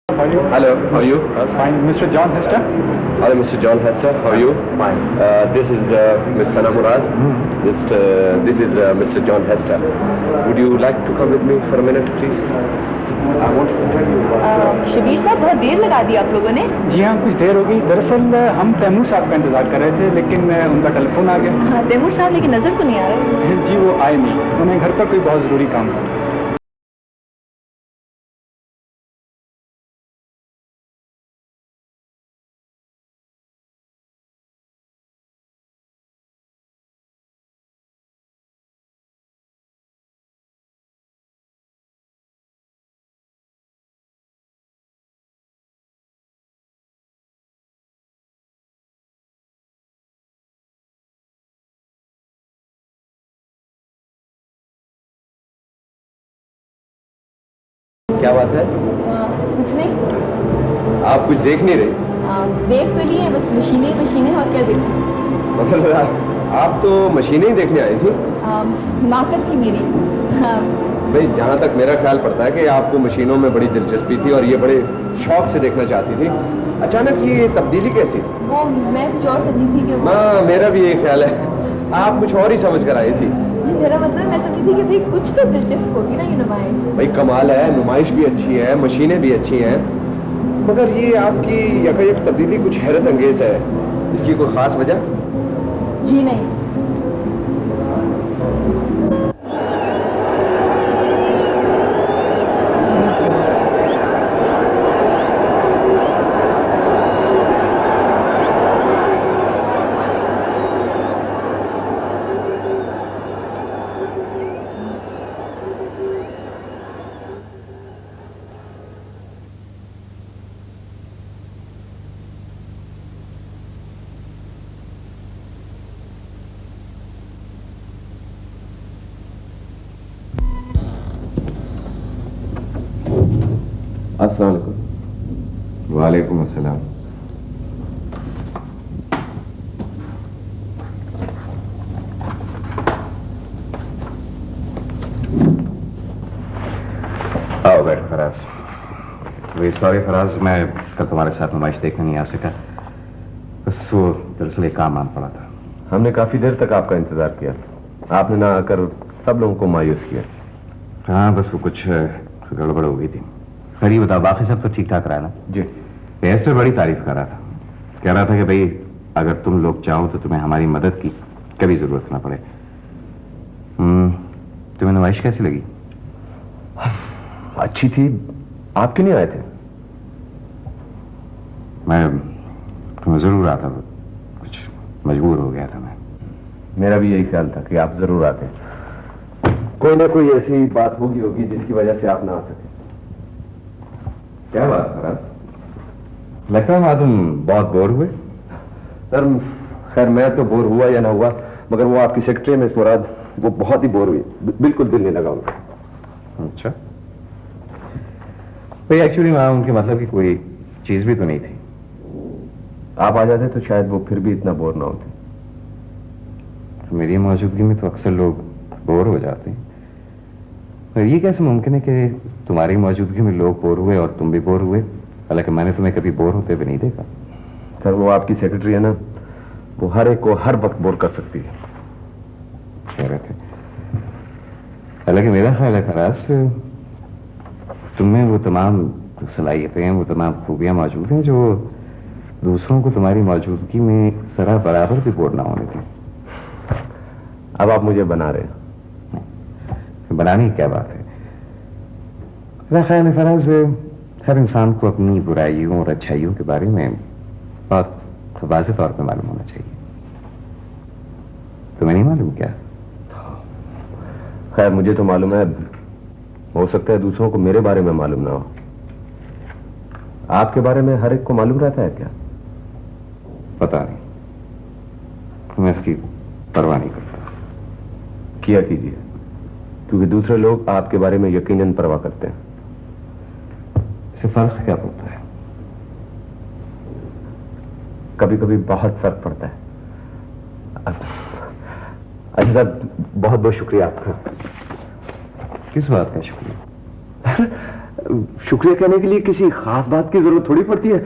Hello, how are you? That's fine. Mr. John Hester? Hello, Mr. John Hester. How are you? Fine. This is Miss Sana Murad. This is Mr. John Hester. Would you like to come with me for a minute, please? I want to tell you. Shabir साहब बहुत देर लगा दी आप लोगों ने। जी हाँ, कुछ देर हो गई। दरअसल हम तैमूर साहब का इंतज़ार कर रहे थे, लेकिन उनका टेलीफोन आ गया। हाँ, तैमूर साहब लेकिन नजर तो नहीं आ रहे। जी वो आए नहीं, उन्हें घर पर कोई बहुत ज़रूरी काम था। क्या बात है? कुछ नहीं। आप कुछ देख नहीं रहे? देख तो लिए बस मशीनें मशीनें और क्या देखूं। मतलब आप तो मशीनें ही देखने आई थी? हिमाकत थी मेरी। भाई जहाँ तक मेरा ख्याल पड़ता है कि आपको मशीनों में बड़ी दिलचस्पी थी और ये बड़े शौक से देखना चाहती थी। अचानक ये तब्दीली कैसी? वो मैं कुछ और समझी थी कि वो। हाँ, मेरा भी यही ख्याल है। आप कुछ और ही समझ कर आई थी। मेरा मतलब मैं समझी थी कि भाई कुछ तो दिलचस्प होगी ना ये नुमाइश। भाई कमाल है, नुमाइश भी अच्छी है, मशीनें भी अच्छी हैं, मगर ये आपकी यकायक तब्दीली कुछ हैरत अंगेज है। इसकी कोई खास वजह? जी नहीं। अस्सलाम वालेकुम। वालेकुम अस्सलाम। आओ बैठ फराज। वे सॉरी फराज, मैं कल तुम्हारे साथ नुमाइश देखने नहीं आ सका। बस वो दरअसल एक काम आन पड़ा था। हमने काफी देर तक आपका इंतजार किया, आपने ना आकर सब लोगों को मायूस किया। हाँ, बस वो कुछ गड़बड़ हो गई थी। खैर ये बताओ, बाकी सब तो ठीक ठाक रहा ना? जी। एस्टर बड़ी तारीफ कर रहा था, कह रहा था कि भाई अगर तुम लोग चाहो तो तुम्हें हमारी मदद की कभी जरूरत ना पड़े। तुम्हें नुमाइश कैसी लगी? अच्छी थी। आप क्यों नहीं आए थे? मैं जरूर आता, कुछ मजबूर हो गया था मैं। मेरा भी यही ख्याल था कि आप जरूर आते। कोई ना कोई ऐसी बात होगी जिसकी वजह से आप ना आ सके। क्या बात फराज, लगता है वहां तुम बहुत बोर हुए। सर खैर मैं तो बोर हुआ या ना हुआ, मगर वो आपकी सेक्रेटरी मिस मुराद वो बहुत ही बोर हुई, बिल्कुल दिल नहीं लगा उनका। अच्छा भाई, एक्चुअली वहां उनके मतलब की कोई चीज भी तो नहीं थी। आप आ जाते तो शायद वो फिर भी इतना बोर ना होते। मेरी मौजूदगी में तो अक्सर लोग बोर हो जाते हैं, पर ये कैसे मुमकिन है कि तुम्हारी मौजूदगी में लोग बोर हुए और तुम भी बोर हुए, हालांकि मैंने तुम्हें कभी बोर होते हुए नहीं देखा। सर वो आपकी सेक्रेटरी है ना, वो हर एक को हर वक्त बोर कर सकती है। कह रहे थे, हालांकि मेरा ख्याल है फराज, तुम्हें वो तमाम सलाहियतें, वो तमाम खूबियां मौजूद हैं जो दूसरों को तुम्हारी मौजूदगी में जरा बराबर भी बोर ना होने दें। अब आप मुझे बना रहे हैं। बनाने की क्या बात है? मेरा ख्याल है फराज, हर इंसान को अपनी बुराइयों और अच्छाइयों के बारे में बहुत वाज़ेह तौर पे मालूम होना चाहिए। तुम्हें नहीं मालूम क्या? खैर मुझे तो मालूम है, हो सकता है दूसरों को मेरे बारे में मालूम ना हो। आपके बारे में हर एक को मालूम रहता है क्या? पता नहीं, मैं इसकी परवाह नहीं करता। किया कीजिए, क्योंकि दूसरे लोग आपके बारे में यकीनन परवाह करते हैं। इससे फर्क क्या पड़ता है? कभी कभी बहुत फर्क पड़ता है। अच्छा साहब, बहुत बहुत शुक्रिया आपका। किस बात का शुक्रिया? शुक्रिया कहने के लिए किसी खास बात की जरूरत थोड़ी पड़ती है,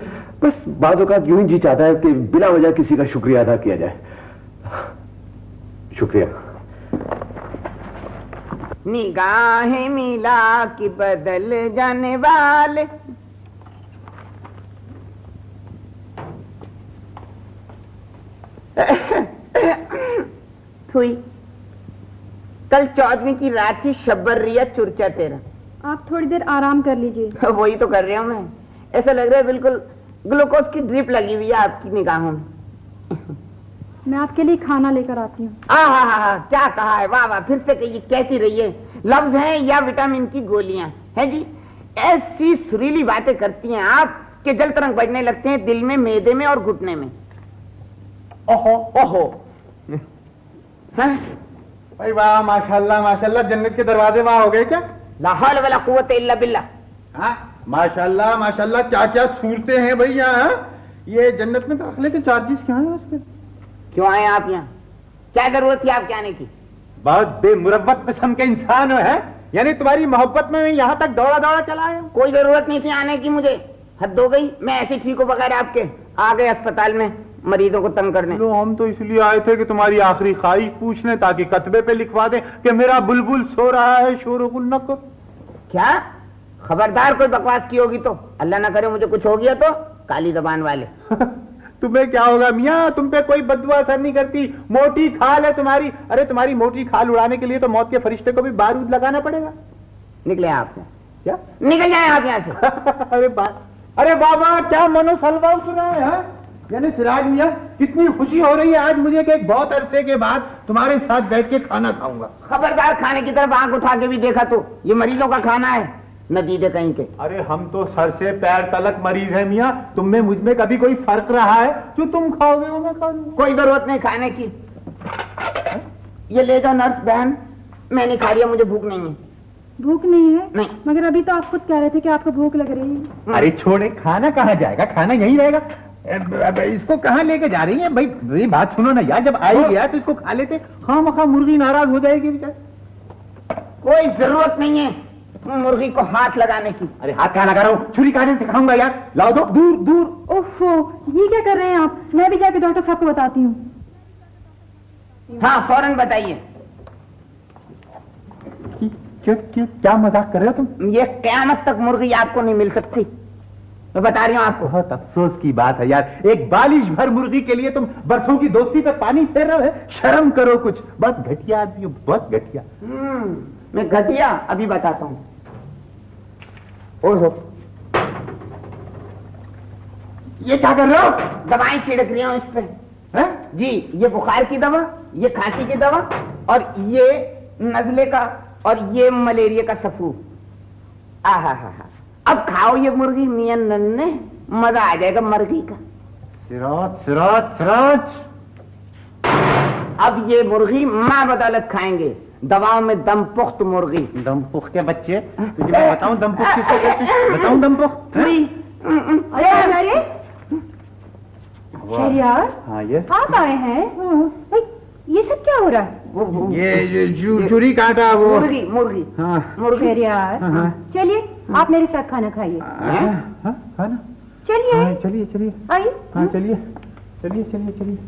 बस बाज़ औक़ात यूं ही जी चाहता है कि बिला वजह किसी का शुक्रिया अदा किया जाए। शुक्रिया। निगाहें मिला कि बदल जाने वाले, थुई कल 14वीं की रात थी, शब्बर रिया चुरचा तेरा। आप थोड़ी देर आराम कर लीजिए। वही तो कर रहा हूं मैं, ऐसा लग रहा है बिल्कुल ग्लूकोज की ड्रिप लगी हुई है आपकी निगाहों में। मैं आपके लिए खाना लेकर आती हूँ। हाँ, क्या कहा है, वाह वाह, फिर से कहिए, कहती रहिए। लफ्ज हैं या विटामिन की गोलियां हैं जी? ऐसी सुरीली बातें करती हैं आप कि जल तरंग बजने लगते हैं दिल में, मैदे में और घुटने में। ओहो ओहो। हाँ? भाई वाह, माशाल्लाह माशाल्लाह, जन्नत के दरवाजे वहां हो गए क्या? ला हौल वला कुव्वत इल्ला बिल्लाह। हाँ, माशाल्लाह माशाल्लाह, क्या क्या सूरतें हैं भाई यहाँ। ये जन्नत में दाखिले के चार्जेस क्या हैं उसके? क्यों आए आप यहाँ? क्या जरूरत थी आपके आने की? बहुत बेमुरव्वत किस्म के इंसान हो, है? यानी तुम्हारी मोहब्बत में मैं यहाँ तक दौड़ा दौड़ा चला आया। कोई जरूरत नहीं थी आने की मुझे, हद हो गई। मैं ऐसे ठीक हो बगैर आपके आ गए अस्पताल में मरीजों को तंग करने। लो, हम तो इसलिए आए थे कि तुम्हारी आखिरी ख्वाहिश पूछने, ताकि कतबे पे लिखवा दें कि मेरा बुलबुल सो रहा है, शोर गुल न कर। क्या? खबरदार कोई बकवास की होगी तो, अल्लाह ना करे मुझे कुछ हो गया तो, काली जबान वाले। तुम्हें क्या होगा मियाँ, तुम पे कोई बददुआ असर नहीं करती, मोटी खाल है तुम्हारी। अरे तुम्हारी मोटी खाल उड़ाने के लिए तो मौत के फरिश्ते को भी बारूद लगाना पड़ेगा। निकले आप यहाँ। क्या? निकल जाए आप यहाँ से। अरे बाबा, क्या मनोसलवा सुना है, हा? यानी सिराज मियाँ, कितनी खुशी हो रही है आज मुझे कि एक बहुत अरसे के बाद तुम्हारे साथ बैठ के खाना खाऊंगा। खबरदार, खाने की तरफ आंख उठा के भी देखा तो ये मरीजों का खाना है, नतीजे कहीं के। अरे हम तो सर से पैर तलक मरीज हैं मियाँ, तुम में मुझ में कभी कोई फर्क रहा है? जो तुम खाओगे वो मैं खा लूंगा। कोई जरूरत नहीं खाने की। ये ले जाओ नर्स बहन, मैं नहीं खा रही, मुझे भूख नहीं है। भूख नहीं है? नहीं। मगर अभी तो आप खुद कह रहे थे कि आपको भूख लग रही है। अरे छोड़े, खाना कहाँ जाएगा, खाना यहीं रहेगा। अब इसको कहाँ लेके जा रही है भाई? मेरी बात सुनो ना यार, जब आई गया तो इसको खा लेते। खामखा मुर्गी नाराज हो जाएगी बेचारी। कोई जरूरत नहीं है मुर्गी को हाथ लगाने की। अरे हाथ कहाँ लगा रहा हूँ, छुरी काटने से खाऊंगा यार। लाओ दो, दूर दूर। ओफो, ये क्या कर रहे हैं आप? मैं भी जाके डॉक्टर साहब को बताती हूँ। हाँ फौरन बताइए। क्या मजाक कर रहे हो तुम? ये क़यामत तक मुर्गी आपको नहीं मिल सकती, मैं बता रही हूँ आपको। बहुत अफसोस की बात है यार, एक बालिश भर मुर्गी के लिए तुम बरसों की दोस्ती पे पानी फेर रहे हो। शर्म करो कुछ, बहुत घटिया आदमी हो, बहुत घटिया। मैं घटिया अभी बताता हूँ। ओहो, ये क्या कर रहे हो? दवाएं छिड़क रही हूँ इस पे। है? जी, ये बुखार की दवा, ये खांसी की दवा, और ये नजले का, और ये मलेरिया का सफूफ। आहा हा हा, अब खाओ ये मुर्गी मियां नन्ने, मजा आ जाएगा मुर्गी का। सिराज सिराज सिराज, अब ये मुर्गी माँ बदौलत खाएंगे, दवाओं में दम पुख्त मुर्गी। दम पुख्त के बच्चे, तुझे मैं बताऊं दम पुख्त किसको कहते हैं? बताऊं दम पुख्त? अरे अरे शहरियार, हाँ यस, आप आए हैं? भाई, ये सब क्या हो रहा है? ये चूरी काटा वो मुर्गी मुर्गी। हाँ शहरियार, चलिए आप मेरे साथ खाना खाइए। खाना, चलिए चलिए चलिए, आइए। हाँ चलिए चलिए चलिए चलिए।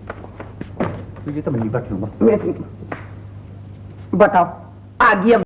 ये तो मैं नहीं बात लूंगा। बताओ आ गया।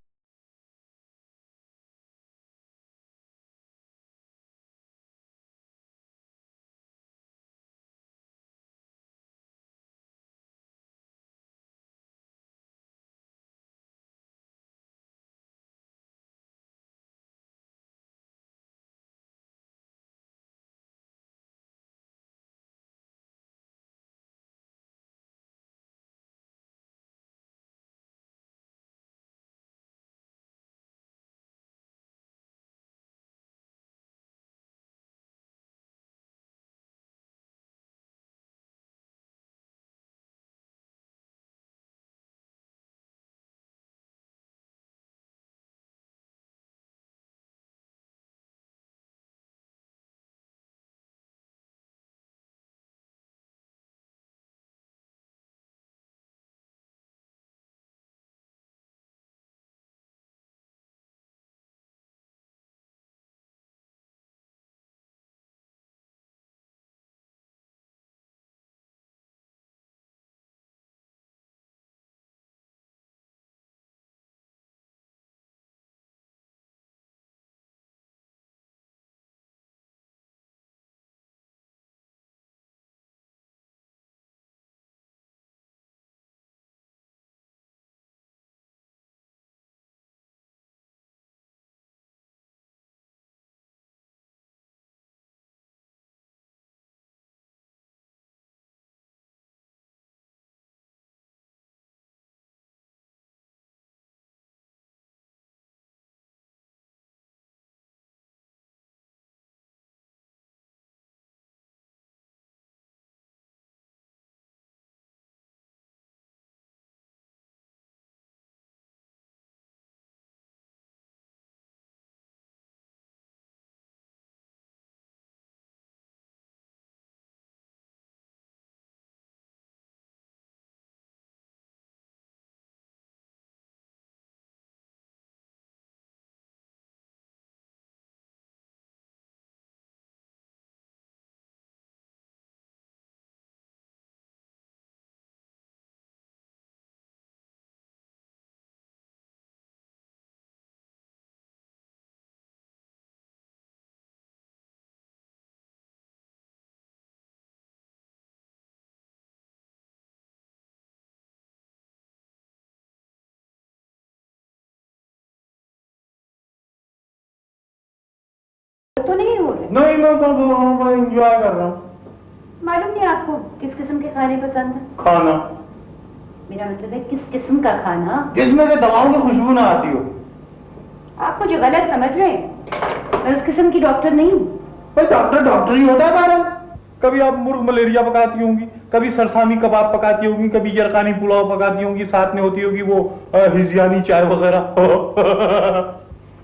तो नहीं हो रहे? नहीं, मैं एंजॉय कर रहा हूँ। मालूम नहीं आपको किस किस्म के खाने पसंद है? खाना? मेरा मतलब है किस किस्म का खाना जिसमें से दवाओं की खुशबू ना आती हो। आप मुझे गलत समझ रहे हैं, मैं उस किस्म की डॉक्टर नहीं हूँ। भाई डॉक्टर ही होता है मैडम। कभी आप मुर्ग मलेरिया पकाती होंगी, कभी सरसामी कबाब पकाती होंगी, कभी यरकानी पुलाव पकाती होंगी, साथ में होती होगी वो हिजियानी चाय वगैरह।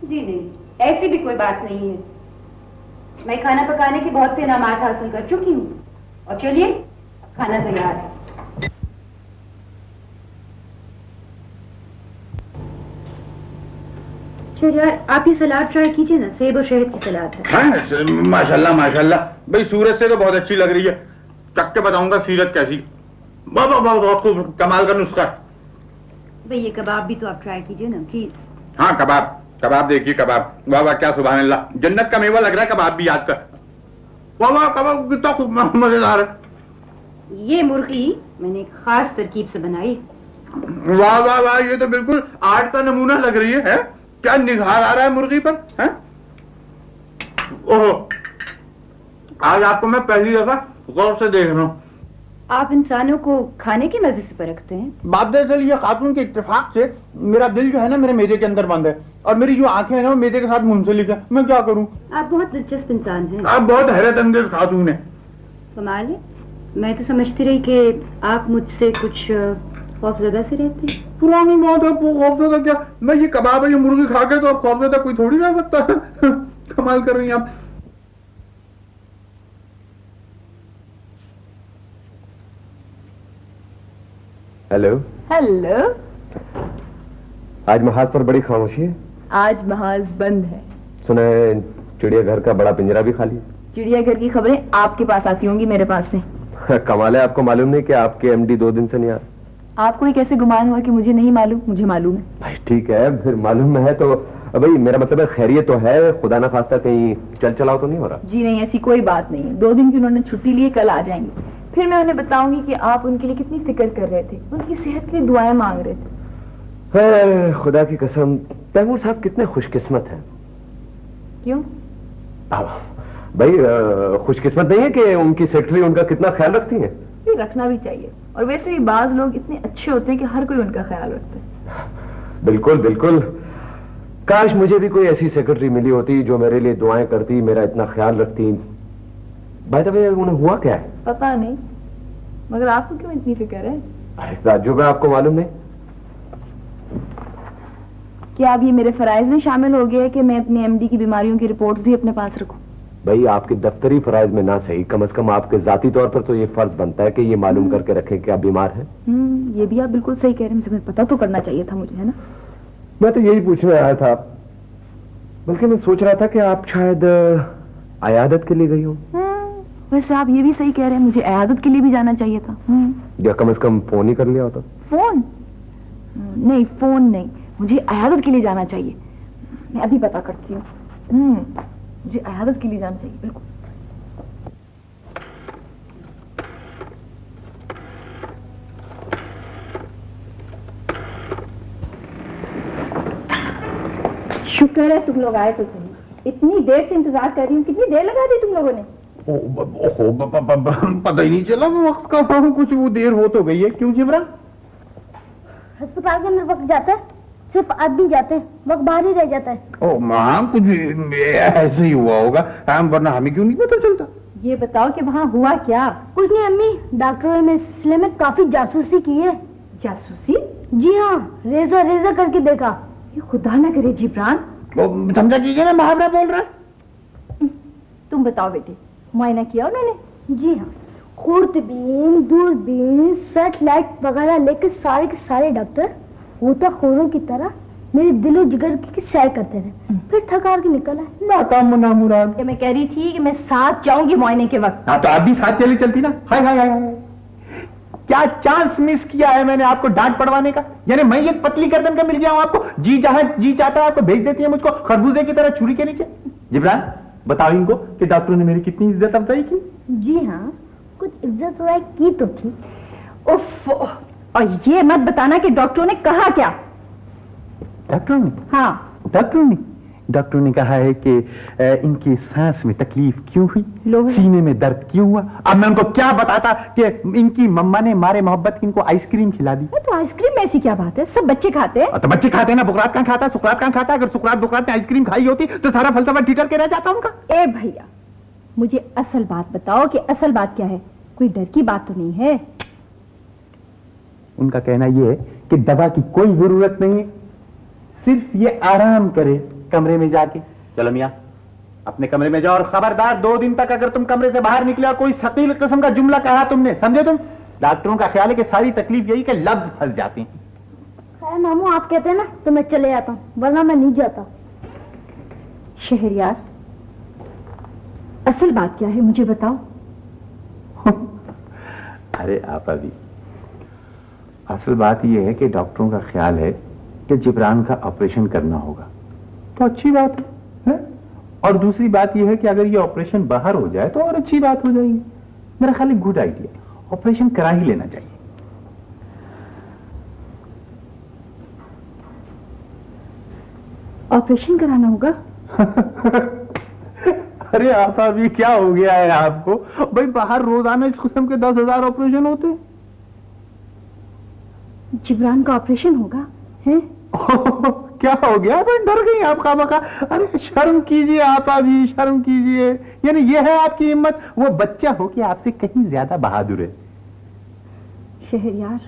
जी नहीं, ऐसी भी कोई बात नहीं है। मैं खाना पकाने के बहुत से इनामात हासिल कर चुकी हूँ। और चलिए, खाना तैयार है। चलिए यार, आप ये सलाद ट्राई कीजिए ना, सेब और शहद की सलाद है। हाँ, माशाल्लाह माशाल्लाह। भाई सूरत से तो बहुत अच्छी लग रही है। चख के बताऊंगा सीरत कैसी। बहुत खूब, कमाल का नुस्खा। भाई ये कबाब भी तो आप ट्राई कीजिए ना प्लीज। हाँ, कबाब देखिए, कबाब। वाह वाह, क्या सुभान अल्लाह, जन्नत का मेवा लग रहा है कबाब भी आज का। वाह वाह, कबाब कितना खूब मजेदार है। ये मुर्गी मैंने एक खास तरकीब से बनाई। वाह वाह वाह, ये तो बिल्कुल आर्ट का नमूना लग रही है। क्या निखार आ रहा है मुर्गी पर, है? ओहो, आज आपको मैं पहली दफा गौर से देख रहा हूँ। आप इंसानों को खाने के मजे से परखते हैं। बात दरअसल ये खातून के इत्तेफाक से मेरा दिल जो है ना मेरे मेदे के अंदर बंद है, और मेरी जो आंखें हैं ना वो मेदे के साथ मुंसलिक है। मैं क्या करूँ? आप बहुत दिलचस्प इंसान हैं। आप बहुत हैरत अंगेज खातून है। कमाल है, मैं तो समझती रही कि आप मुझसे कुछ खौफजदा से रहते हैं। पुरानी बात है, खौफजदा क्या? मैं ये कबाब है, ये मुर्गी खा के तो अब खौफजदा कोई थोड़ी रह सकता है। कमाल कर रही हैं आप। हेलो। हेलो। आज महाज पर बड़ी खामोशी है। आज महाज बंद है। सुना है चिड़ियाघर का बड़ा पिंजरा भी खाली है। चिड़ियाघर की खबरें आपके पास आती होंगी, मेरे पास नहीं। कमाल है, आपको मालूम नहीं कि आपके एमडी 2 दिन से नहीं आ रहे? आपको ही कैसे गुमान हुआ कि मुझे नहीं मालूम? मुझे मालूम है। भाई ठीक है, फिर मालूम है तो भाई मेरा मतलब है खैरियत तो है, खुदा ना खास्ता कहीं चल चलाओ तो नहीं हो रहा? जी नहीं, ऐसी कोई बात नहीं है। 2 दिन की उन्होंने छुट्टी ली, कल आ जाएंगे। फिर मैं उन्हें बताऊंगी कि आप उनके लिए कितनी फिक्र कर रहे थे, उनकी सेहत के लिए दुआएं मांग रहे थे। खुदा की कसम, तैमूर साहब कितने खुशकिस्मत हैं। क्यों? भाई खुशकिस्मत नहीं है कि उनकी सेक्रेटरी उनका कितना ख्याल रखती है? ये रखना भी चाहिए, और वैसे भी बाज लोग इतने अच्छे होते हैं कि हर कोई उनका ख्याल रखता है। बिल्कुल बिल्कुल, काश मुझे भी कोई ऐसी सेक्रेटरी मिली होती जो मेरे लिए दुआएं करती, मेरा इतना ख्याल रखती। बाय द वे, उन्हें हुआ क्या है? पता नहीं, मगर आपको क्यों इतनी फिक्र है? अरे ताज्जुब है, आपको मालूम नहीं? क्या अब ये मेरे फराइज में शामिल हो गया है कि मैं अपने एमडी की बीमारियों की रिपोर्ट्स भी अपने पास रखूं? भाई आपके दफ्तरी फराइज में ना सही, कम से कम आपके जाती तौर पर तो ये फर्ज बनता है कि ये मालूम करके रखें कि आप बीमार हैं। ये भी आप बिल्कुल सही कह रहे हैं, मुझे पता तो करना चाहिए था मुझे, है ना? मैं तो यही पूछने आया था, बल्कि मैं सोच रहा था कि आप शायद अयादत के लिए गई हो। वैसे आप ये भी सही कह रहे हैं, मुझे अयादत के लिए भी जाना चाहिए था। या कम से कम फोन ही कर लिया होता। फोन? नहीं, फोन नहीं, मुझे अयादत के लिए जाना चाहिए। मैं अभी पता करती हूँ। मुझे अयादत के लिए जाना चाहिए, बिल्कुल। शुक्र है तुम लोग आए तो सही। इतनी देर से इंतजार कर रही हूँ। कितनी देर लगा दी तुम लोगों ने? पता ही नहीं चला वक्त का। कुछ वो देर हो तो गई है। क्यों जिब्रान? अस्पताल के अंदर वक्त जाता है, सिर्फ आदमी जाते हैं, वक्त बाहर ही रह जाता है। ओ मां, कुछ ऐसे ही हुआ होगा, वरना हमें क्यों नहीं पता चलता? ये बताओ कि वहाँ हुआ क्या? कुछ नहीं अम्मी, डॉक्टरों ने इस सिलसिले में काफी जासूसी की है। जासूसी? जी हाँ, रेजा रेजा करके देखा। ये खुदा ना करे जिब्रान। समझा कीजिए ना, मुहावरा बोल रहा है। तुम बताओ बेटे, मुआयना किया उन्होंने? जी हाँ, खूरतबीन, दूरबीन, सेटेलाइट वगैरह लेकर सारे के सारे डॉक्टर गोताखोरों की तरह मेरे दिलो जिगर की सैर करते रहे, फिर थकार के निकल आए। नाकाम ना मुराद। मैं कह रही थी कि मैं साथ जाऊंगी मुआयने के वक्त। हाँ, तो आप भी साथ चली चलती ना। हाय हाय हाय हाय, क्या चांस मिस किया है मैंने आपको डांट पड़वाने का। यानी मैं ये पतली गर्दन का मिल गया हूं आपको। जी जहां जी चाहता है आपको भेज देती है मुझको खरबूजे की तरह छुरी के नीचे। जिब्रान, बताओ इनको कि डॉक्टरों ने मेरी कितनी इज्जत अफजाई की। जी हाँ, कुछ इज्जत अफजाई की तो थी। उफ, और ये मत बताना कि डॉक्टरों ने कहा क्या। डॉक्टरों ने? हाँ, डॉक्टरों ने डॉक्टर ने कहा है कि इनकी सांस में तकलीफ क्यों हुई, लोहे? सीने में दर्द क्यों हुआ। अब मैं उनको क्या बताता कि इनकी मम्मा ने मारे मोहब्बत इनको आइसक्रीम खिला दी। तो आइसक्रीम में ऐसी क्या बात है, सब बच्चे खाते हैं। तो बच्चे खाते हैं ना, बुकरात कहाँ खाता है, सुकरात कहाँ खाता है। अगर सुकरात ने आइसक्रीम खाई होती तो सारा फलसफा ठिठर के रह जाता उनका। ए भैया, मुझे असल बात बताओ कि असल बात क्या है, कोई डर की बात तो नहीं है। उनका कहना यह है कि दवा की कोई जरूरत नहीं है, सिर्फ ये आराम करे कमरे में जाके। चलो मियां, अपने कमरे में जाओ और खबरदार 2 दिन तक अगर तुम कमरे से बाहर निकले और कोई सकील किस्म का जुमला कहा तुमने, समझे तुम। डॉक्टरों का ख्याल है कि सारी तकलीफ यही कि लफ्ज फंस जाते हैं। खैर मामू, आप कहते हैं ना तो मैं चले जाता हूँ, वरना मैं नहीं जाता। शहरयार, असल बात क्या है मुझे बताओ। अरे आप अभी, असल बात यह है कि डॉक्टरों का ख्याल है कि जिब्रान का ऑपरेशन करना होगा। तो अच्छी बात है? और दूसरी बात यह है कि अगर ये ऑपरेशन बाहर हो जाए तो और अच्छी बात हो जाएगी। मेरा ख्याल है गुड आइडिया, ऑपरेशन करा ही लेना चाहिए। ऑपरेशन कराना होगा? अरे आप अभी क्या हो गया है आपको भाई, बाहर रोजाना इस किस्म के 10,000 ऑपरेशन होते हैं। जिब्रान का ऑपरेशन होगा है? क्या हो गया भाई, डर गई आप खामखा। अरे शर्म कीजिए आप, अभी शर्म कीजिए। यानी ये है आपकी हिम्मत, वो बच्चा हो कि आपसे कहीं ज्यादा बहादुर है। शहरयार,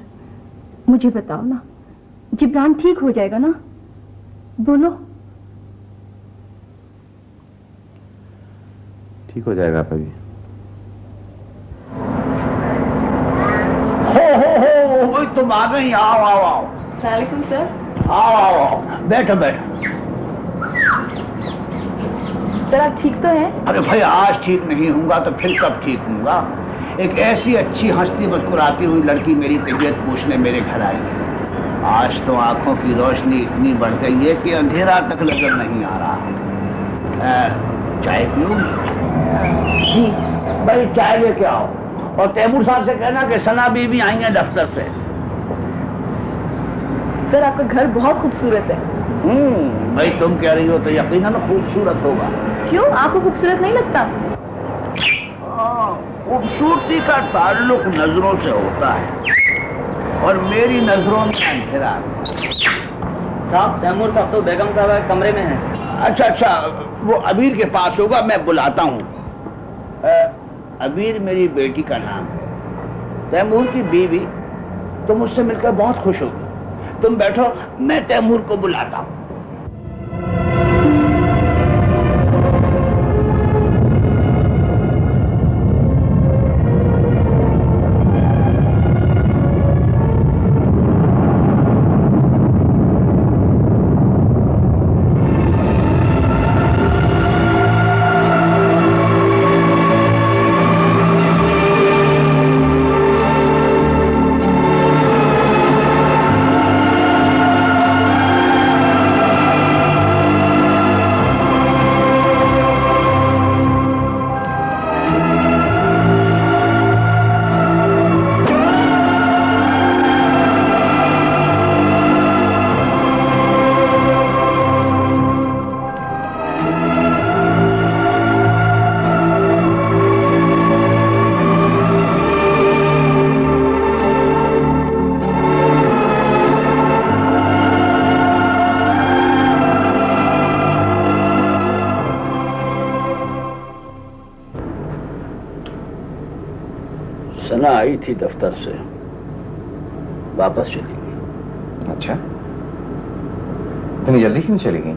मुझे बताओ ना, जिब्रान ठीक हो जाएगा ना? बोलो। ठीक हो जाएगा आप अभी। हो भाई, तुम आ गई। आओ आओ आओ। सलामुअलैकुम सर। आओ आओ आओ, बैठो बैठो। सर आप ठीक तो हैं? अरे भाई, आज ठीक नहीं होऊंगा तो फिर कब ठीक होऊंगा। एक ऐसी अच्छी हंसती मुस्कुराती हुई लड़की मेरी तबीयत पूछने मेरे घर आई है। आज तो आंखों की रोशनी इतनी बढ़ गई है कि अंधेरा तक नजर नहीं आ रहा है। चाय पियोगी? जी। भाई चाय लेके आओ, और तैमूर साहब से कहना कि सना बीबी आई है दफ्तर से। सर आपका घर बहुत खूबसूरत है। भाई तुम कह रही हो तो यकीनन खूबसूरत होगा। क्यों, आपको खूबसूरत नहीं लगता? खूबसूरती का ताल्लुक नजरों से होता है, और मेरी नजरों में अंधेरा। साहब, तैमूर साहब तो बेगम साहब कमरे में हैं। अच्छा अच्छा, वो अबीर के पास होगा, मैं बुलाता हूँ। अबीर मेरी बेटी का नाम है, तैमूर की बीवी। तुम मुझसे मिलकर बहुत खुश होगी। तुम बैठो, मैं तैमूर को बुलाता हूँ। सना आई थी दफ्तर से, वापस चली गई। अच्छा, इतनी जल्दी क्यों चली गई?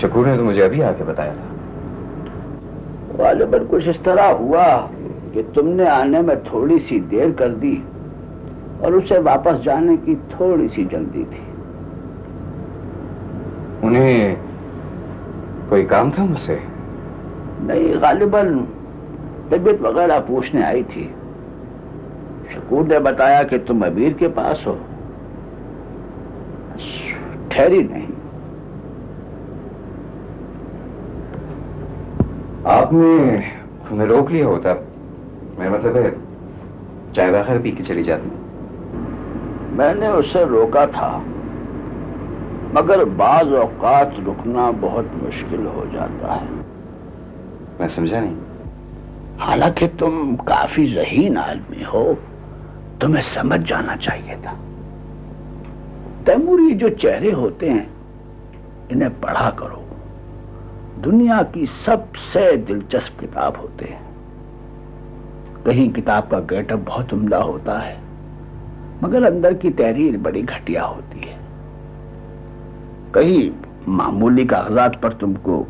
शकूर ने तो मुझे अभी आके बताया था। गालिबन कुछ इस तरह हुआ कि तुमने आने में थोड़ी सी देर कर दी और उसे वापस जाने की थोड़ी सी जल्दी थी। उन्हें कोई काम था मुझसे? नहीं, गालिबन तबीयत वगैरह पूछने आई थी। शकूर ने बताया कि तुम अबीर के पास हो। ठहरी नहीं। आपने हमें रोक लिया होता, मेरा मतलब है चाय वगैरह पी के चली जाती। मैंने उसे रोका था, मगर बाज औकात रुकना बहुत मुश्किल हो जाता है। मैं समझा नहीं। हालांकि तुम काफी ज़हीन आदमी हो, तुम्हें समझ जाना चाहिए था। तैमूर, ये जो चेहरे होते हैं इन्हें पढ़ा करो। दुनिया की सबसे दिलचस्प किताब होते हैं। कहीं किताब का गेटअप बहुत उम्दा होता है, मगर अंदर की तहरीर बड़ी घटिया होती है। कहीं मामूली कागजात पर तुमको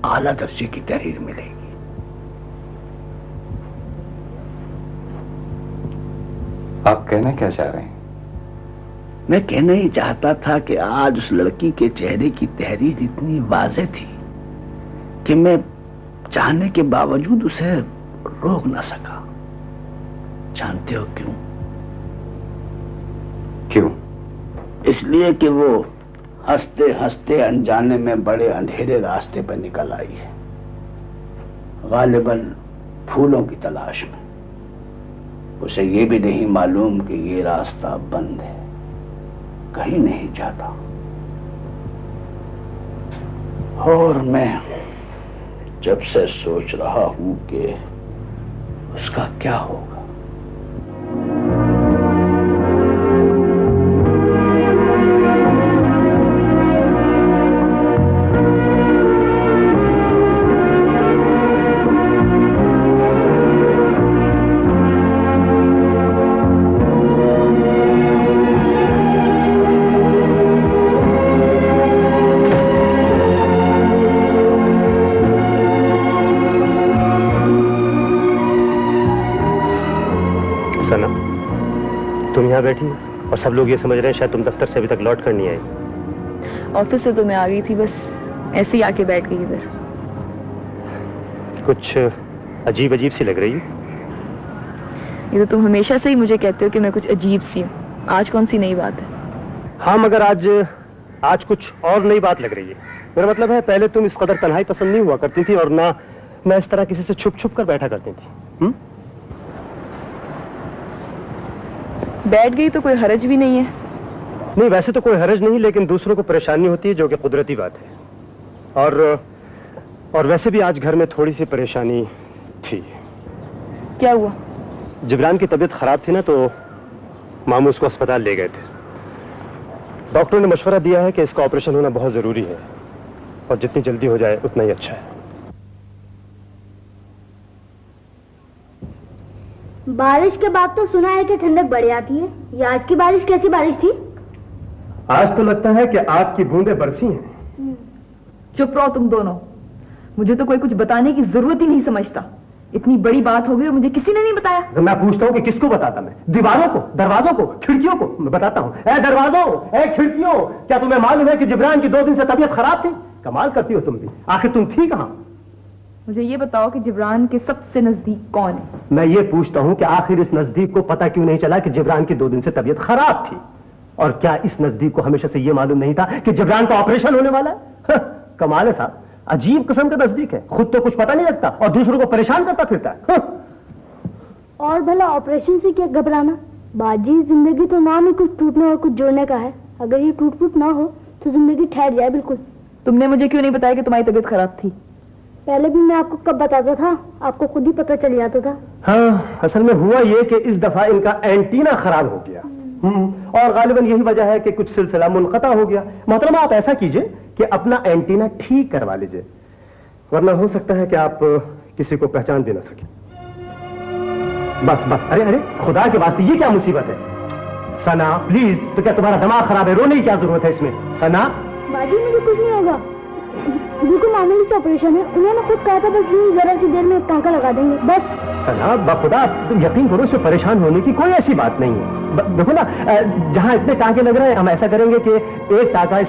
आला दर्जे की तहरीर मिलेगी। आप कहना क्या चाह रहे हैं? मैं कहना ही चाहता था कि आज उस लड़की के चेहरे की तहरीर इतनी वाज़ेह थी कि मैं चाहने के बावजूद उसे रोक न सका। जानते हो क्यों? क्यों? इसलिए कि वो हंसते हंसते अनजाने में बड़े अंधेरे रास्ते पर निकल आई है, गालिबन फूलों की तलाश में। उसे ये भी नहीं मालूम कि ये रास्ता बंद है, कहीं नहीं जाता। और मैं जब से सोच रहा हूं कि उसका क्या होगा। तुम यहाँ बैठी और सब लोग ये समझ रहे हैं शायद तुम दफ्तर से अभी तक लौट कर नहीं आई। ऑफिस से तो मैं आ गई थी, बस ऐसे ही आके बैठ गई इधर। कुछ अजीब अजीब सी लग रही है। ये तो तुम हमेशा से ही मुझे कहते हो कि मैं कुछ अजीब सी हूँ, आज कौन सी नई बात है? हाँ, मगर आज कुछ और नई बात लग रही है। मेरा मतलब है पहले तुम इस कदर तन्हाई पसंद नहीं हुआ करती थी और ना मैं इस तरह किसी से छुप छुप कर बैठा करती थी। बैठ गई तो कोई हरज भी नहीं है। नहीं, वैसे तो कोई हरज नहीं, लेकिन दूसरों को परेशानी होती है जो कि कुदरती बात है। और वैसे भी आज घर में थोड़ी सी परेशानी थी। क्या हुआ? जिब्रान की तबीयत खराब थी ना, तो मामू उसको अस्पताल ले गए थे। डॉक्टर ने मशवरा दिया है कि इसका ऑपरेशन होना बहुत जरूरी है और जितनी जल्दी हो जाए उतना ही अच्छा है। बारिश के बाद तो सुना है कि ठंडक बढ़ जाती है। ये आज की बारिश कैसी बारिश थी? आज तो लगता है कि आग की बूंदें बरसी हैं। चुप रहो तुम दोनों, मुझे तो कोई कुछ बताने की जरूरत ही नहीं समझता। इतनी बड़ी बात हो गई और मुझे किसी ने नहीं बताया। तो मैं पूछता हूँ कि किसको बताता? मैं दीवारों को, दरवाजों को, खिड़कियों को मैं बताता हूँ। ए दरवाजों, ए खिड़कियों, क्या तुम्हें मालूम है कि जिब्रान की 2 दिन से तबीयत खराब थी? कमाल करती हो तुम भी। आखिर तुम थी कहाँ? मुझे ये बताओ कि जिब्रान के सबसे नजदीक कौन है? मैं ये पूछता हूँ कि आखिर इस नजदीक को पता क्यों नहीं चला कि जिब्रान की 2 दिन से तबीयत खराब थी? और क्या इस नजदीक को हमेशा से ये मालूम नहीं था कि जिब्रान का ऑपरेशन होने वाला है? कमाल है साहब, अजीब किस्म का नजदीक है। खुद तो कुछ पता नहीं लगता और दूसरों को परेशान करता फिरता है। और भला ऑपरेशन से क्या घबराना? बाजी, जिंदगी तो नाम ही कुछ टूटने और कुछ जोड़ने का है। अगर ये टूट फूट ना हो तो जिंदगी ठहर जाए बिल्कुल। तुमने मुझे क्यों नहीं बताया कि तुम्हारी तबीयत खराब थी? पहले भी मैं आपको कब बताता था, आपको खुद ही पता चल जाता था। हाँ, असल में हुआ ये कि इस दफा इनका एंटीना खराब हो गया और गालिबन यही वजह है कि कुछ सिलसिला मुनक़ता हो गया। मोहतरमा, आप ऐसा कीजिए कि अपना एंटीना ठीक करवा लीजिए, वरना हो सकता है कि आप किसी को पहचान भी ना सके। बस बस, अरे अरे खुदा के वास्ते, ये क्या मुसीबत है? सना प्लीज, तो क्या तुम्हारा दिमाग खराब है? रोने की क्या जरूरत है इसमें? सना बाजी, मुझे कुछ नहीं होगा, बिल्कुल मामूली से ऑपरेशन है। उन्होंने खुद कहा था बस यूं जरा सी देर में एक टांका लगा देंगे बस। सना, बखुदा तुम यकीन करो, इसमें परेशान होने की कोई ऐसी बात नहीं है। देखो ना, जहाँ इतने टांके लग रहे हैं, हम ऐसा करेंगे कि एक टांका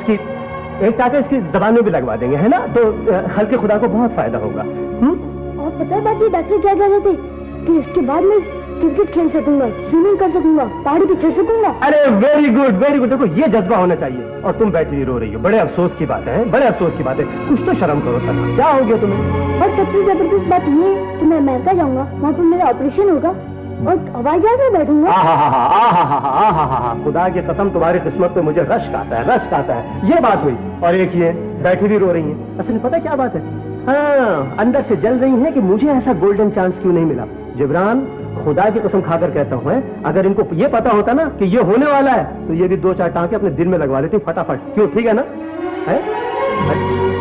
इसकी जबान में भी लगवा देंगे, है ना? तो खल्क़े खुदा को बहुत फायदा होगा। और पता है बाजी, डॉक्टर क्या कह रहे थे कि इसके बाद मैं क्रिकेट खेल सकूंगा, स्विमिंग कर सकूंगा, पहाड़ी पे चढ़ सकूंगा। अरे वेरी गुड वेरी गुड। देखो, ये जज्बा होना चाहिए और तुम बैठी हुई रो रही हो। बड़े अफसोस की बात है, बड़े अफसोस की बात है। कुछ तो शर्म करो सना, क्या हो गया तुम्हें? और सबसे जबरदस्त बात ये है कि मैं अमेरिका जाऊंगा, वहाँ पर मेरा ऑपरेशन होगा। और हवाई जहाज में बैठूंगा। खुदा की कसम तुम्हारी किस्मत पे मुझे रश्क आता है, रश्क आता है। ये बात हुई। और एक ये बैठी भी रो रही हैं। असल में पता क्या बात है, हाँ, अंदर से जल रही हैं कि मुझे ऐसा गोल्डन चांस क्यों नहीं मिला। जिब्रान, खुदा की कसम खाकर कहता हूं, अगर इनको ये पता होता ना कि ये होने वाला है, तो ये भी 2-4 टांके अपने दिल में लगवा लेती फटाफट। क्यों, ठीक है ना? है?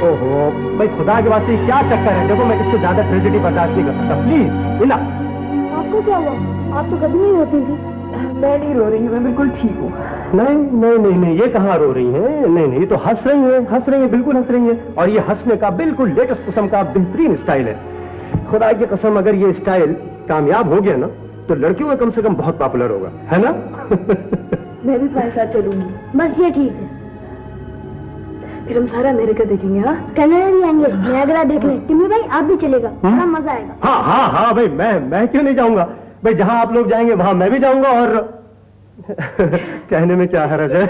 ओहो भाई, खुदा के वास्ते क्या चक्कर है? देखो मैं इससे ज्यादा ट्रेजेडी बर्दाश्त नहीं कर सकता। Please enough. आपको क्या हुआ? आप तो कभी नहीं रोती थी। मैं नहीं रो रही हूँ, मैं बिल्कुल ठीक हूँ। नहीं नहीं नहीं नहीं, ये कहाँ रो रही हैं? नहीं नहीं, ये तो हंस रही हैं, हंस रही हैं, बिल्कुल हंस रही हैं। और ये हंसने का बिल्कुल लेटेस्ट किस्म का बेहतरीन स्टाइल है। खुदा की कसम, अगर ये स्टाइल कामयाब हो गया ना, तो लड़कियों में कम से कम बहुत पॉपुलर होगा, है ना? मैं भी तुम्हारे साथ चलूंगी। बस ये ठीक है। फिर हम सारा अमेरिका देखेंगे। हाँ, कनाडा भी आएंगे, नायग्रा देख ले। टिम्मी भाई आप भी चलेगा, बड़ा मजा आएगा। हाँ हाँ हाँ भाई, मैं क्यों नहीं जाऊंगा भाई? जहां आप लोग जाएंगे वहां मैं भी जाऊंगा। और कहने में क्या हर्ज है।